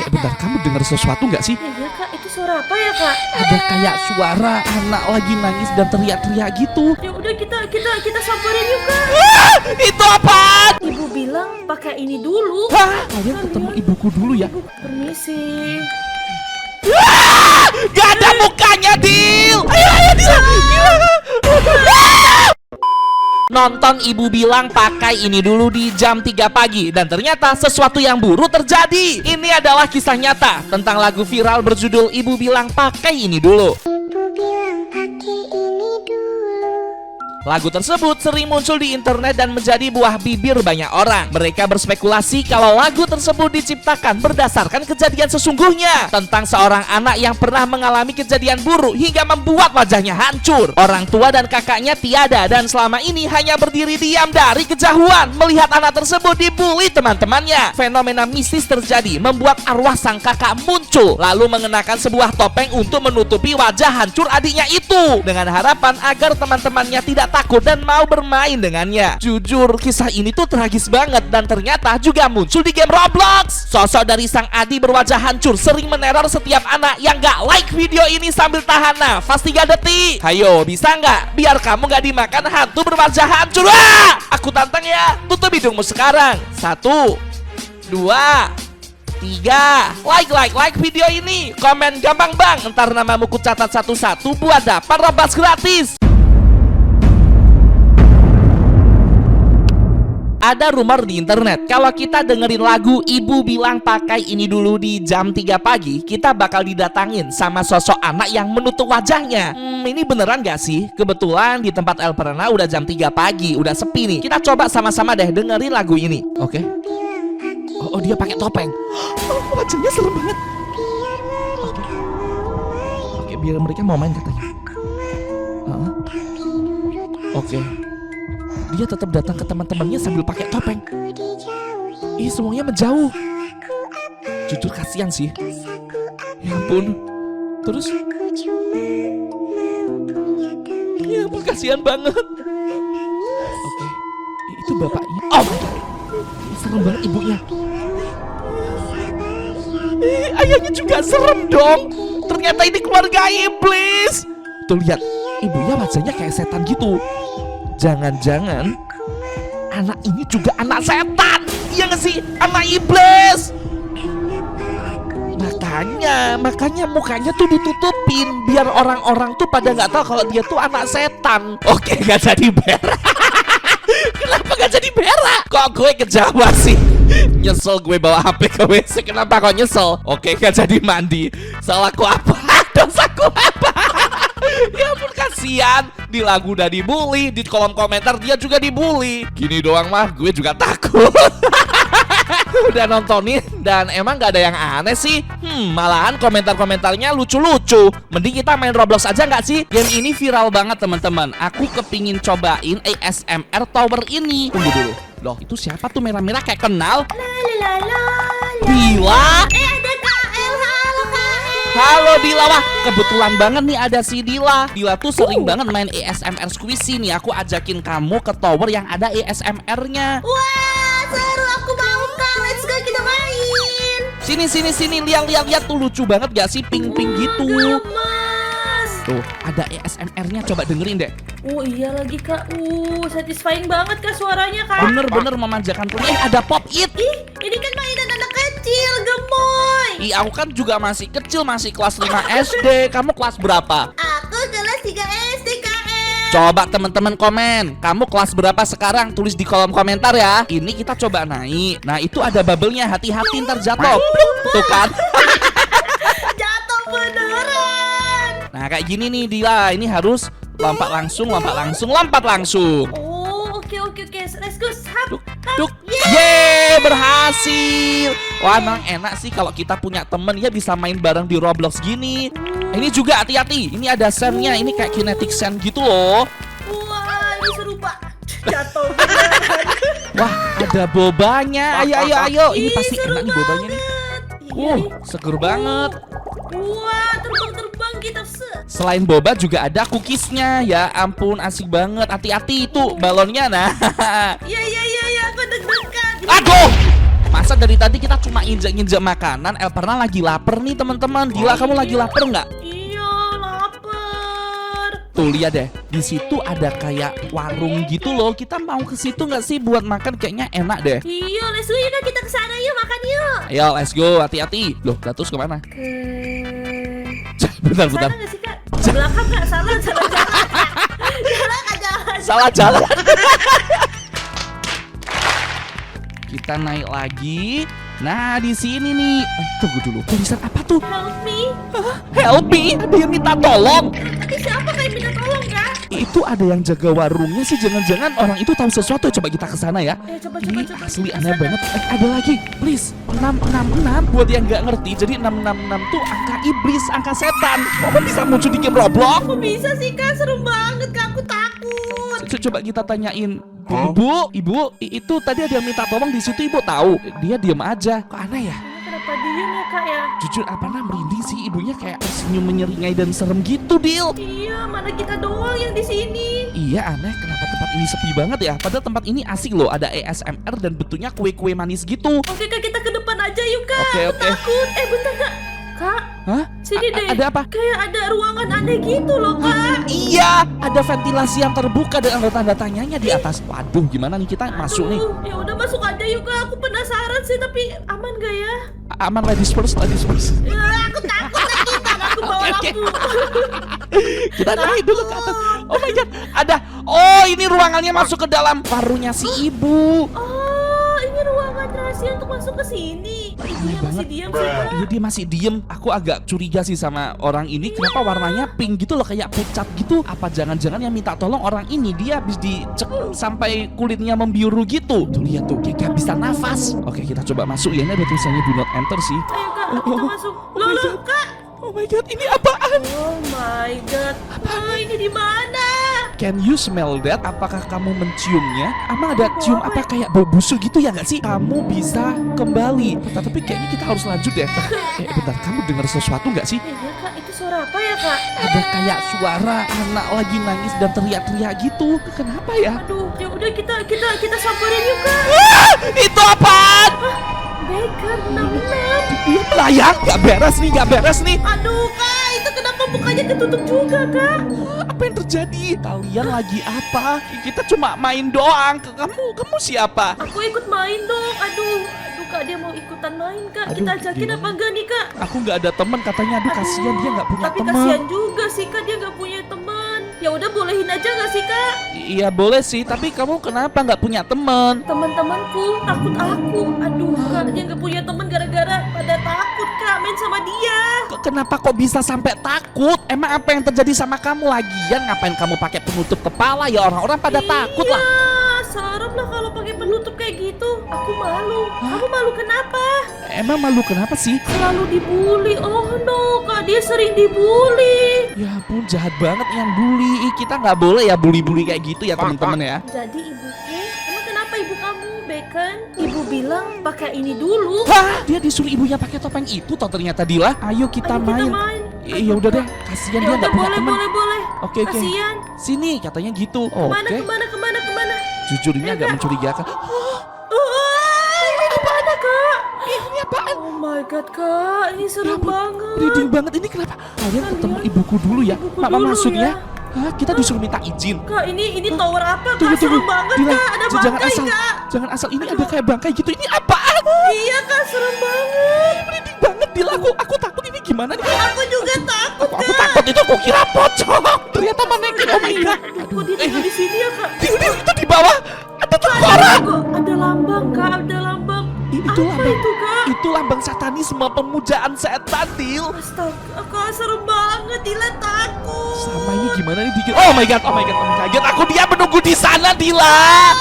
bentar, kamu dengar sesuatu nggak sih? Iya kak, itu suara apa ya kak? Ada kayak suara anak lagi nangis dan teriak-teriak gitu. Ya udah kita samperin yuk kak. Itu apaan? Ibu bilang pakai ini dulu. Hah? Kalian ketemu ibuku dulu ya? Permisi. Gak ada mukanya, Dil. Ayo, Dil. Nonton ibu bilang pakai ini dulu di jam 3 pagi. Dan ternyata sesuatu yang buruk terjadi. Ini adalah kisah nyata tentang lagu viral berjudul Ibu Bilang Pakai Ini Dulu. Lagu tersebut sering muncul di internet dan menjadi buah bibir banyak orang. Mereka berspekulasi kalau lagu tersebut diciptakan berdasarkan kejadian sesungguhnya tentang seorang anak yang pernah mengalami kejadian buruk hingga membuat wajahnya hancur. Orang tua dan kakaknya tiada dan selama ini hanya berdiri diam dari kejauhan melihat anak tersebut dibully teman-temannya. Fenomena mistis terjadi membuat arwah sang kakak muncul lalu mengenakan sebuah topeng untuk menutupi wajah hancur adiknya itu dengan harapan agar teman-temannya tidak takut dan mau bermain dengannya. Jujur, kisah ini tuh tragis banget dan ternyata juga muncul di game Roblox. Sosok dari sang Adi berwajah hancur sering meneror setiap anak yang gak like video ini sambil tahan nafas 3 detik. Hayo, bisa nggak? Biar kamu gak dimakan hantu berwajah hancur. Wah! Aku tantang ya. Tutup hidungmu sekarang. 1, 2, 3. Like video ini. Komen gampang bang. Ntar namamu ku catat satu-satu buat dapat Robux gratis. Ada rumor di internet kalau kita dengerin lagu Ibu Bilang Pakai Ini Dulu di jam 3 pagi, kita bakal didatangin sama sosok anak yang menutup wajahnya. Ini beneran gak sih? Kebetulan di tempat El Perena udah jam 3 pagi, udah sepi nih. Kita coba sama-sama deh dengerin lagu ini. Oke. Oh, dia pakai topeng. Wajahnya serem banget. Oke, biar mereka mau main katanya. Oke. Dia tetap datang ke teman-temannya sambil pakai topeng. Ih, semuanya menjauh. Jujur kasihan sih. Ya ampun. Terus ya ampun, kasihan banget. Oke. Itu bapaknya. Oh, serem banget ibunya. Ayahnya juga serem dong. Ternyata ini keluarga iblis. Tuh lihat, ibunya wajahnya kayak setan gitu. Jangan-jangan anak ini juga anak setan. Iya gak sih? Anak iblis. Makanya mukanya tuh ditutupin biar orang-orang tuh pada gak tahu kalau dia tuh anak setan. Oke, gak jadi berak. Kenapa gak jadi berak? Kok gue kejauh sih? Nyesel gue bawa HP ke WC. Kenapa kok nyesel? Oke, gak jadi mandi. Salahku apa? Dosaku apa? Ya ampun, kasihan. Di lagu udah dibully, di kolom komentar dia juga dibully. Gini doang mah gue juga takut. Udah nontonin dan emang gak ada yang aneh sih. Malahan komentar-komentarnya lucu-lucu. Mending kita main Roblox aja gak sih? Game ini viral banget teman-teman. Aku kepingin cobain ASMR Tower ini. Tunggu dulu. Loh, itu siapa tuh merah-merah kayak kenal? Dila. Ada KL, halo KL. Halo Dila, wah kebetulan banget nih ada si Dila. Dila tuh sering banget main ASMR squishy nih. Aku ajakin kamu ke tower yang ada ASMR-nya. Wah, seru, aku mau kak. Let's go, kita main. Sini, lihat tuh lucu banget gak sih, pink-pink gitu. Gemas. Tuh, ada ASMR-nya, coba dengerin deh. Oh iya lagi kak. Satisfying banget kak suaranya kak. Bener-bener memanjakan telinga. Ada pop it. Ih, ini kan mainan anak kecil, gemoy. Ih, aku kan juga masih kecil, masih kelas 5 SD. Kamu kelas berapa? Aku kelas 3 SD KL. Coba teman-teman komen, kamu kelas berapa sekarang? Tulis di kolom komentar ya. Ini kita coba naik. Nah, itu ada bubble-nya, hati-hati ntar jatuh. Tuh kan. Jatuh beneran. Nah, kayak gini nih Dila. Ini harus lompat langsung. Oh, oke. Let's go. Duk. Yeay, berhasil. Wah, emang enak sih kalau kita punya temen ya bisa main bareng di Roblox gini. Ini juga hati-hati. Ini ada sand-nya. Ini kayak kinetic sand gitu loh. Wah, ini seru banget. Jatuh beneran. Wah, ada bobanya. Ayo. Ini Ih, pasti seru enak nih bobanya nih. Iya. Seger banget. Wah, terbang kita. Selain boba juga ada cookiesnya. Ya ampun, asik banget. Hati-hati itu balonnya. Nah. Iya, aku deg-degan. Aduh. Masa dari tadi kita cuma injek-injek makanan? Elperna lagi lapar nih teman-teman. Dila, kamu lagi lapar nggak? Iya, lapar. Tuh lihat deh, di situ ada kayak warung gitu loh. Kita mau ke situ nggak sih buat makan? Kayaknya enak deh. Iya, let's go yuk, kita kesana yuk, makan yuk. Ayo, let's go. Hati-hati. Loh, terus kemana? Bentar. Sana nggak sih kak? Belakang kak, salah jalan. Jalan kak, jalan. Salah jalan. Kita naik lagi. Nah, di sini nih. Tunggu dulu. Tulisan apa tuh? Help me. Help me. Ada yang minta tolong. Tadi siapa kak yang minta tolong kak? Itu ada yang jaga warungnya sih. Jangan-jangan orang itu tahu sesuatu. Coba kita ke sana ya. Coba. Ini asli aneh banget. Ada lagi. Please. 666. Buat yang nggak ngerti. Jadi 666 tuh angka iblis, angka setan. Kok bisa muncul di game Roblox? Kok bisa sih kak? Seru banget kak, aku takut. Coba kita tanyain. Ibu, itu tadi ada yang minta tolong di situ, ibu tahu? Dia diam aja. Kok aneh ya? Kenapa diem ya kak ya? Jujur Elperna merinding sih, ibunya kayak senyum menyeringai dan serem gitu, Dil. Iya, mana kita doang yang di sini. Iya, aneh kenapa tempat ini sepi banget ya? Padahal tempat ini asik loh, ada ASMR dan bentuknya kue-kue manis gitu. Oke kak, kita ke depan aja yuk kak. Oke. Aku takut. Bentar kak. Kak, Hah? sini deh. Ada apa? Kayak ada ruangan aneh gitu loh kak. Iya, ada ventilasi yang terbuka dan ada tanda tanyanya di atas. Waduh, gimana nih kita masuk nih? Ya udah masuk aja yuk kak. Aku penasaran sih, tapi aman gak ya? Aman, ladies first. Ya, aku takut lagi kan. Aku bawa Oke. lampu. Kita naik dulu ke atas. Oh my god, ada. Oh, ini ruangannya masuk ke dalam warungnya si ibu. Oh, ini ruangan rahasia untuk masuk ke sini. Ibunya masih diam sih kak. Iya, dia masih diem. Aku agak curiga sih sama orang ini. Kenapa warnanya pink gitu loh, kayak pucat gitu? Apa jangan-jangan yang minta tolong orang ini dia habis dicek sampai kulitnya membiru gitu? Tuh lihat tuh, kayak gak bisa nafas. Oke, kita coba masuk ya. Ini ada tulisannya do not enter sih. Ayo kak, kita masuk. Loh, kak. Oh my god, ini apaan? Oh my god. Ini di mana? Can you smell that? Apakah kamu menciumnya? Emang ada cium apa kayak bau busuk gitu ya nggak sih? Kamu bisa kembali. Tapi kayaknya kita harus lanjut deh. Bentar, kamu dengar sesuatu nggak sih? Iya kak, itu suara apa ya kak? Ada kayak suara anak lagi nangis dan teriak-teriak gitu. Kenapa ya? Aduh, ya udah kita samperin yuk kak. Itu apaan? Bacon 66. Dia melayang. Gak beres nih. Aduh kak, itu kenapa mukanya ketutup juga kak? Apa yang terjadi? Kalian lagi apa? Kita cuma main doang. Kamu siapa? Aku ikut main dong. Aduh kak, dia mau ikutan main kak. Aduh, Kita ajakin gimana? apa enggak nih kak? Aku nggak ada teman katanya. Aduh, kasihan dia nggak punya Tapi teman. kasihan juga sih kak, dia nggak punya teman. Ya udah bolehin aja nggak sih kak? Iya boleh sih, tapi kamu kenapa nggak punya teman? Teman-temanku takut aku. Aduh kak, dia nggak punya teman gara-gara pada takut kak main sama dia. Kenapa kok bisa sampai takut? Emang apa yang terjadi sama kamu? Lagian ngapain kamu pakai penutup kepala ya? Orang-orang pada takut lah. Serem lah kalau pakai penutup kayak gitu. Aku malu. Kamu malu kenapa? Emang malu kenapa sih? Selalu dibully. Oh no, kak, dia sering dibully. Ya ampun, jahat banget yang bully. Kita nggak boleh ya bully-bully kayak gitu ya teman-teman ya. Jadi ibuku, emang kenapa ibu kamu, Bacon? Ibu bilang pakai ini dulu. Hah? Dia disuruh ibunya pakai topeng itu toh ternyata Dila. Ayo kita Ayo main. kita main. Ya udah deh, kasihan dia Ya udah, nggak punya boleh, teman. boleh. Oke. Kasihan. Sini katanya gitu. Kemana? Oke. Jujur ini agak mencurigakan. Ini di mana kak? Ini apaan? Oh my god kak, ini seru banget. Reading banget ini kenapa? Kalian ketemu ibuku dulu ya. Ibuku Mama dulu maksudnya? ya. Hah, kita disuruh minta izin. Kak, ini tower apa kak? Tunggu. Seru banget Dila, kak, ada jangan bangkai asal. kak. Jangan asal ini ada kayak bangkai gitu. Ini apaan? Iya kak, serem banget. Merinding banget Dila. Aku takut ini gimana nih? Aku juga takut Aku kak. takut itu aku kira pocong. Ternyata manekin. Oh my god. Kok dia tinggal di sini ya kak? Itu di bawah ada tengkorak. Ada lambang kak, ada lambang. Itu Apa lambang. itu kak? Itu lambang satanisme, pemujaan setan, Dil. Astaga, kak serem banget, Dila takut. Sama ini gimana nih dikit? Oh my god. Kaget aku, dia menunggu di sana, Dila.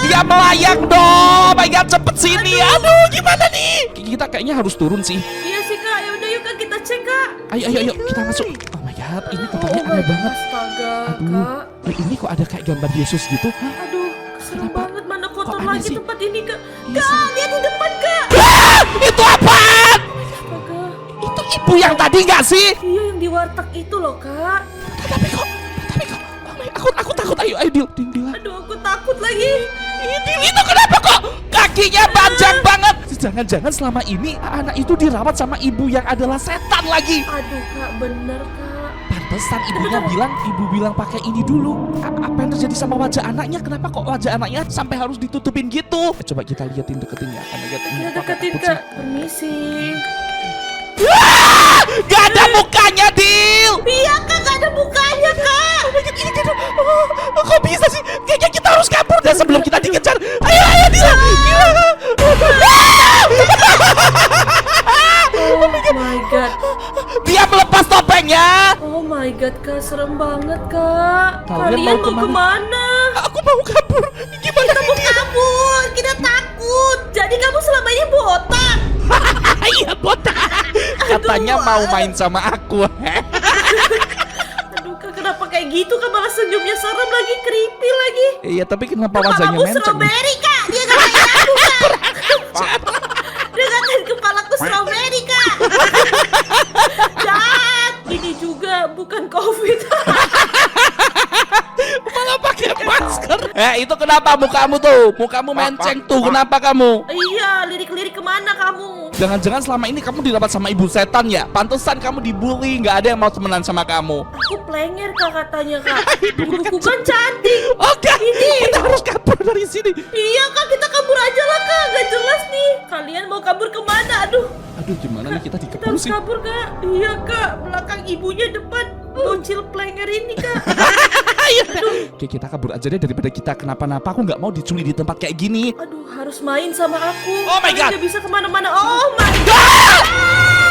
Dia melayang dong. Oh my god, cepet sini. Aduh, gimana nih? Kita kayaknya harus turun sih. Iya sih kak, ya udah yuk kak kita cek kak. Ayo kita masuk. Oh my god, ini tempatnya aneh banget. Astaga Aduh, kak. ini kok ada kayak gambar Yesus gitu? Hah? Aduh, serem Kenapa? banget, mana kotor Kok aneh lagi sih? tempat ini kak. Iya Kak, sih. lihat di depan kak. Itu apaan? Astaga, Itu ibu yang tadi nggak sih? iya yang di warteg itu loh kak. Tapi kok, oh my, aku takut. Ayo, Dil. Aduh, aku takut lagi. Dil, itu kenapa kok? kakinya panjang banget. Jangan-jangan selama ini anak itu dirawat sama ibu yang adalah setan lagi. Aduh kak, bener kak. Pantesan ibu bilang pakai ini dulu. Apa yang terjadi sama wajah anaknya? Kenapa kok wajah anaknya sampai harus ditutupin gitu? Coba kita liatin deketin ya. Kita deketin kak. Permisi. Gak ada mukanya, Dil. Iya kak, gak ada mukanya kak. Kok bisa sih? Kayaknya kita harus kabur dan sebelum kita dikejar. Ayo, Dil. Oh my god. Dia melepas topengnya. Oh my god kak, serem banget kak. Kalian mau kemana? Aku mau kabur. Gimana Kita mau kabur, kita takut. Jadi kamu selama ini botak. Iya, botak. Katanya mau main sama aku. Aduh kak, kenapa kayak gitu kak? Malah senyumnya serem lagi, creepy lagi. Iya, tapi kenapa Kepalamu wajahnya menceng? strawberry kak. Dia ngatain aku kak. Dia ngatain kepalaku strawberry kak. Jahat. Ini juga bukan COVID. Malah pakai masker. Itu kenapa mukamu tuh? Mukamu menceng tuh. Kenapa kamu? Iya, lirik-lirik kemana kamu? Jangan-jangan selama ini kamu dirawat sama ibu setan ya? Pantesan kamu dibully, nggak ada yang mau temenan sama kamu. Aku plenger kak katanya kak. Ibuku kan cantik. Oke, Ini. kita harus kabur dari sini. Iya kak, kita kabur aja lah kak. Gak jelas nih. Kalian mau kabur kemana? Aduh, Aduh, gimana nih kita kita dikepung harus sih? kabur kak. Iya kak, belakang ibunya depan. Bocil plenger ini kak. Oke, kita kabur aja deh daripada kita kenapa-napa. Aku nggak mau diculik di tempat kayak gini. Aduh, harus main sama aku. Oh my God. Gak bisa kemana-mana. Oh my god.